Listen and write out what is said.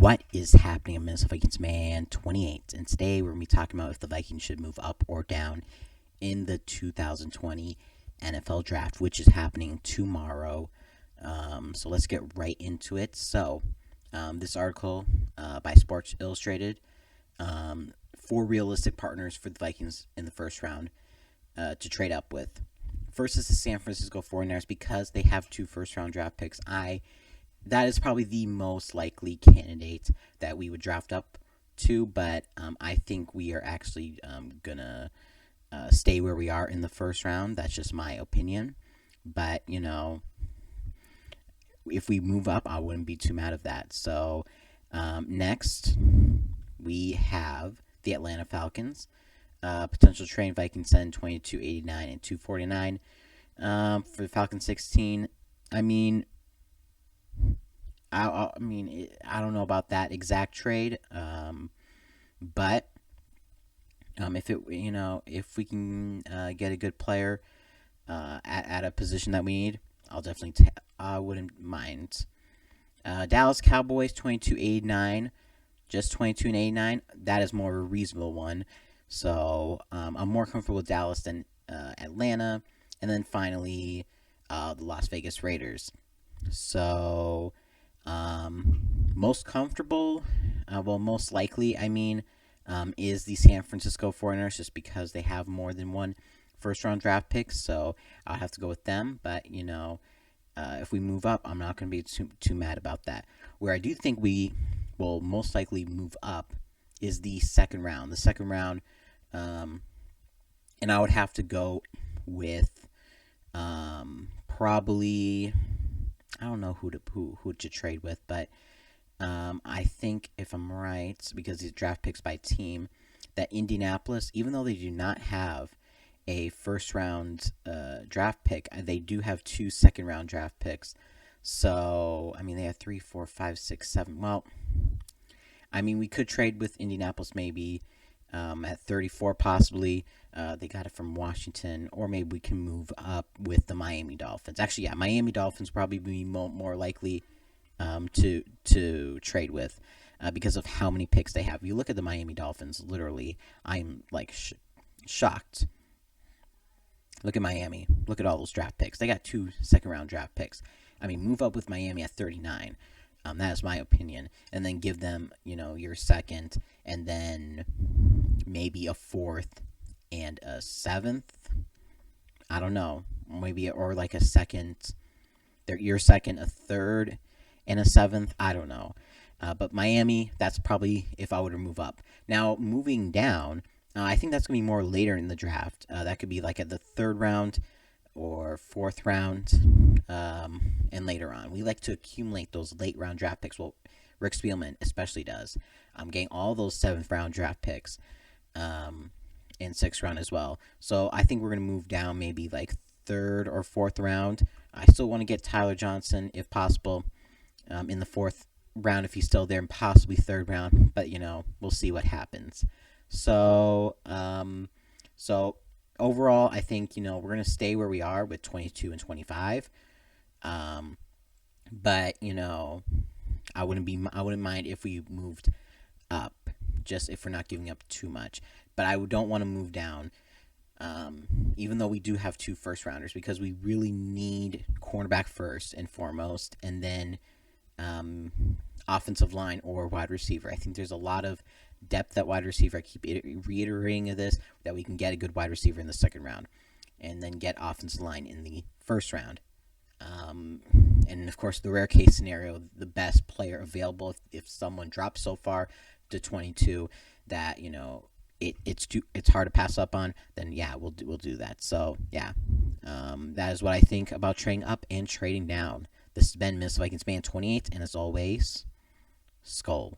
What is happening in Minnesota Vikings Man 28? And today we're going to be talking about if the Vikings should move up or down in the 2020 NFL Draft, which is happening tomorrow. So let's get right into it. So this article by Sports Illustrated, 4 realistic partners for the Vikings in the first round to trade up with. First is the San Francisco 49ers because they have 2 first-round draft picks. That is probably the most likely candidate that we would draft up to, but I think we are actually going to stay where we are in the first round. That's just my opinion. But, if we move up, I wouldn't be too mad of that. So, next, we have the Atlanta Falcons. Potential trade Vikings send 2289 and 249 for the Falcons 16. I don't know about that exact trade, but if we can get a good player at a position that we need, I wouldn't mind. Dallas Cowboys 2289, just 2289. That is more of a reasonable one. So I'm more comfortable with Dallas than Atlanta, and then finally the Las Vegas Raiders. So. Most comfortable, most likely, is the San Francisco 49ers just because they have more than one first-round draft pick, so I'll have to go with them. But, if we move up, I'm not going to be too mad about that. Where I do think we will most likely move up is the second round. The second round, and I would have to go with probably... I don't know who to trade with, but I think if I'm right, because these draft picks by team, that Indianapolis, even though they do not have a first round draft pick, they do have 2 second round draft picks. So they have 3, 4, 5, 6, 7. Well, we could trade with Indianapolis maybe at 34 possibly. They got it from Washington, or maybe we can move up with the Miami Dolphins. Actually, yeah, Miami Dolphins probably be more likely to trade with because of how many picks they have. You look at the Miami Dolphins, literally, I'm like shocked. Look at Miami. Look at all those draft picks. They got 2 second-round draft picks. Move up with Miami at 39. That is my opinion. And then give them, your second, and then maybe a 4th and a 7th. I don't know. Maybe, or like a second, your second, a 3rd, and a 7th. I don't know. But Miami, that's probably if I were to move up. Now, moving down, I think that's going to be more later in the draft. That could be like at the 3rd round or 4th round, and later on. We like to accumulate those late round draft picks. Well, Rick Spielman especially does. Getting all those 7th round draft picks, and 6th round as well. So I think we're going to move down maybe like 3rd or 4th round. I still want to get Tyler Johnson if possible, in the 4th round if he's still there, and possibly 3rd round. But we'll see what happens. So overall, I think we're going to stay where we are with 22 and 25. But I wouldn't mind if we moved up, just if we're not giving up too much. But I don't want to move down, even though we do have 2 first rounders, because we really need cornerback first and foremost, and then offensive line or wide receiver. I think there's a lot of depth at wide receiver. I keep reiterating this, that we can get a good wide receiver in the 2nd round, and then get offensive line in the 1st round. And of course, the rare case scenario, the best player available, if someone drops so far to 22 that it's hard to pass up on, then yeah, we'll do that. So yeah, that is what I think about trading up and trading down. This has been Minnesota Vikings Man 28, and as always, Skull.